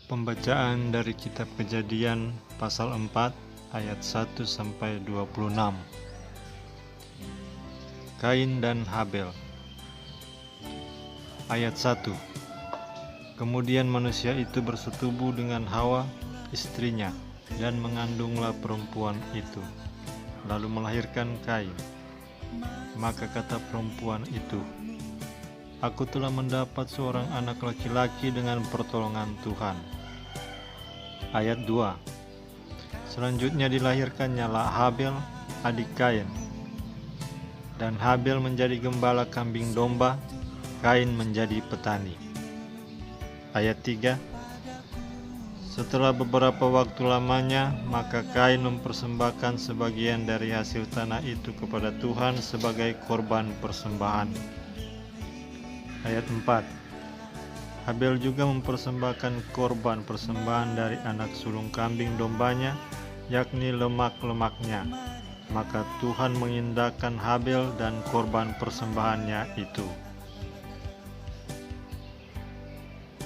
Pembacaan dari kitab Kejadian pasal 4 ayat 1-26. Kain dan Habel. Ayat 1. Kemudian manusia itu bersetubuh dengan Hawa, istrinya, dan mengandunglah perempuan itu, lalu melahirkan Kain. Maka kata perempuan itu, "Aku telah mendapat seorang anak laki-laki dengan pertolongan Tuhan." Ayat 2. Selanjutnya dilahirkannya Habel, adik Kain. Dan Habel menjadi gembala kambing domba, Kain menjadi petani. Ayat 3. Setelah beberapa waktu lamanya, maka Kain mempersembahkan sebagian dari hasil tanah itu kepada Tuhan sebagai korban persembahan. Ayat 4. Habel juga mempersembahkan korban persembahan dari anak sulung kambing dombanya, yakni lemak-lemaknya. Maka Tuhan mengindahkan Habel dan korban persembahannya itu.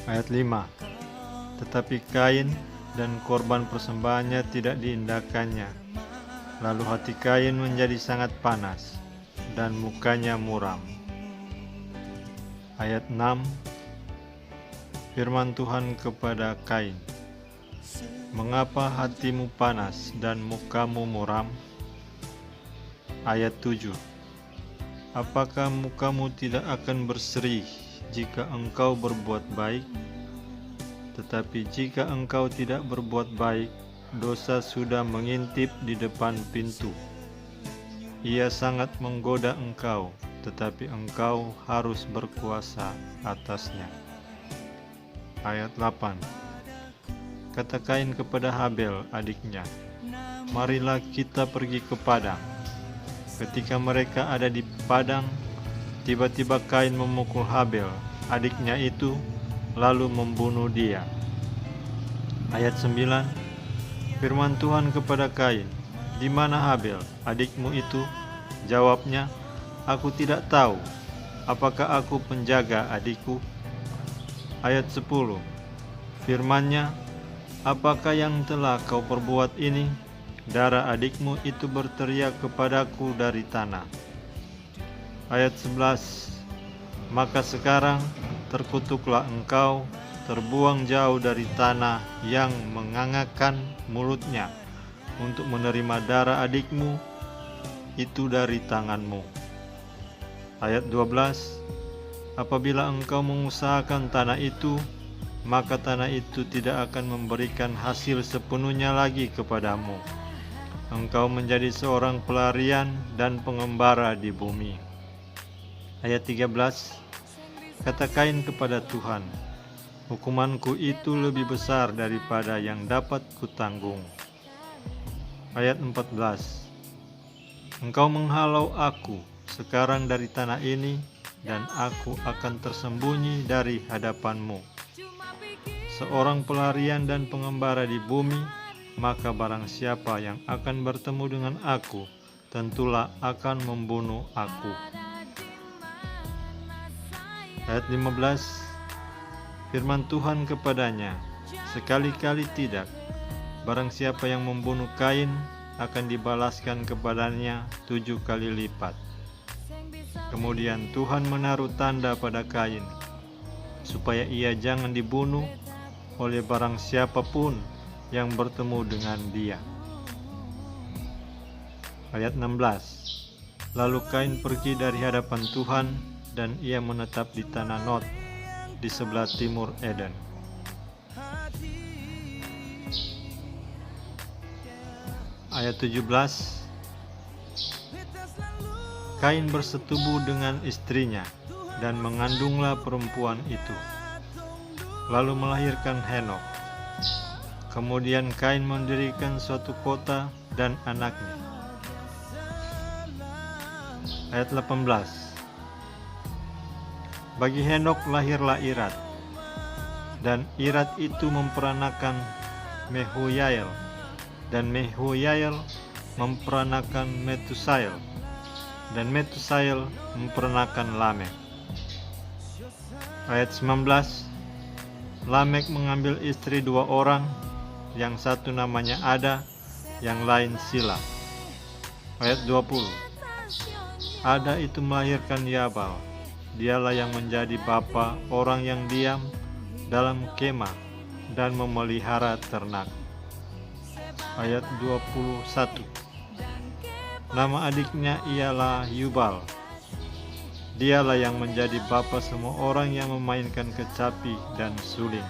Ayat 5. Tetapi Kain dan korban persembahannya tidak diindahkannya. Lalu hati Kain menjadi sangat panas, dan mukanya muram. Ayat 6. Firman Tuhan kepada Kain, "Mengapa hatimu panas dan mukamu muram?" Ayat 7. Apakah mukamu tidak akan berseri jika engkau berbuat baik? Tetapi jika engkau tidak berbuat baik, dosa sudah mengintip di depan pintu. Ia sangat menggoda engkau, tetapi engkau harus berkuasa atasnya. Ayat 8. Kata Kain kepada Habel adiknya, "Marilah kita pergi ke padang." Ketika mereka ada di padang, tiba-tiba Kain memukul Habel, adiknya itu, lalu membunuh dia. Ayat 9. Firman Tuhan kepada Kain, "Di mana Habel, adikmu itu?" Jawabnya, "Aku tidak tahu. Apakah aku penjaga adikku?" Ayat 10. Firman-Nya, "Apakah yang telah kau perbuat ini?" Darah adikmu itu berteriak kepadaku dari tanah. Ayat 11. Maka sekarang terkutuklah engkau, terbuang jauh dari tanah yang mengangakkan mulutnya untuk menerima darah adikmu itu dari tanganmu. Ayat 12. Apabila engkau mengusahakan tanah itu, maka tanah itu tidak akan memberikan hasil sepenuhnya lagi kepadamu. Engkau menjadi seorang pelarian dan pengembara di bumi. Ayat 13. Kata Kain kepada Tuhan, "Hukumanku itu lebih besar daripada yang dapat kutanggung." Ayat 14. Engkau menghalau aku sekarang dari tanah ini, dan aku akan tersembunyi dari hadapanmu. Seorang pelarian dan pengembara di bumi, maka barang siapa yang akan bertemu dengan aku, tentulah akan membunuh aku. Ayat 15. Firman Tuhan kepadanya, "Sekali-kali tidak. Barang siapa yang membunuh Kain, akan dibalaskan kepadanya 7 kali lipat." Kemudian Tuhan menaruh tanda pada Kain, supaya ia jangan dibunuh oleh barang siapapun yang bertemu dengan dia. Ayat 16. Lalu Kain pergi dari hadapan Tuhan, dan ia menetap di tanah Nod, di sebelah timur Eden. Ayat 17. Kain bersetubuh dengan istrinya, dan mengandunglah perempuan itu, lalu melahirkan Henok. Kemudian Kain mendirikan suatu kota dan anaknya. Ayat 18. Bagi Henok lahirlah Irad, dan Irad itu memperanakan Mehuyael, dan Mehuyael memperanakan Metusael, dan Metusael memperanakan Lamekh. Ayat 19. Lamek mengambil istri 2 orang, yang satu namanya Ada, yang lain Sila. Ayat 20. Ada itu melahirkan Yabal. Dialah yang menjadi bapa orang yang diam dalam kemah dan memelihara ternak. Ayat 21. Nama adiknya ialah Yubal. Dialah yang menjadi bapa semua orang yang memainkan kecapi dan suling.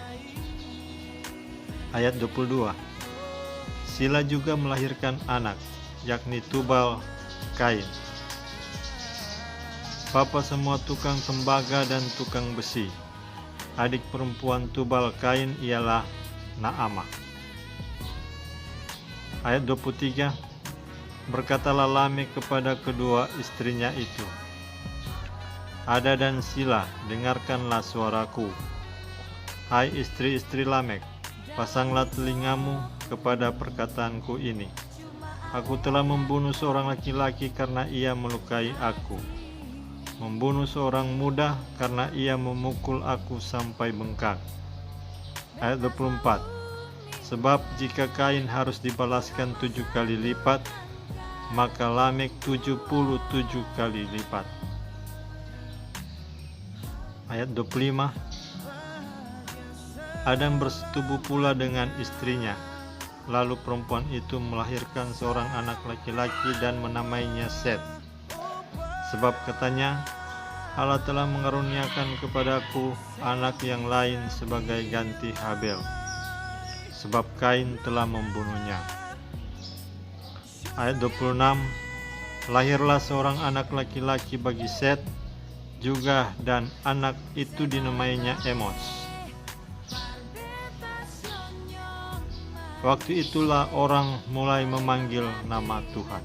Ayat 22. Sila juga melahirkan anak, yakni Tubal Kain, bapa semua tukang tembaga dan tukang besi. Adik perempuan Tubal Kain ialah Naamah. Ayat 23. Berkatalah Lamek kepada kedua istrinya itu, Ada dan Sila, dengarkanlah suaraku. Hai istri-istri Lamek, pasanglah telingamu kepada perkataanku ini. Aku telah membunuh seorang laki-laki karena ia melukai aku, membunuh seorang muda karena ia memukul aku sampai bengkak. Ayat 24. Sebab jika Kain harus dibalaskan 7 kali lipat, maka Lamek 77 kali lipat. Ayat 25. Adam bersetubuh pula dengan istrinya. Lalu perempuan itu melahirkan seorang anak laki-laki dan menamainya Set. Sebab katanya, Allah telah mengaruniakan kepadaku anak yang lain sebagai ganti Habel, sebab Kain telah membunuhnya. Ayat 26. Lahirlah seorang anak laki-laki bagi Set juga, dan anak itu dinamainya Emos. Waktu itulah orang mulai memanggil nama Tuhan.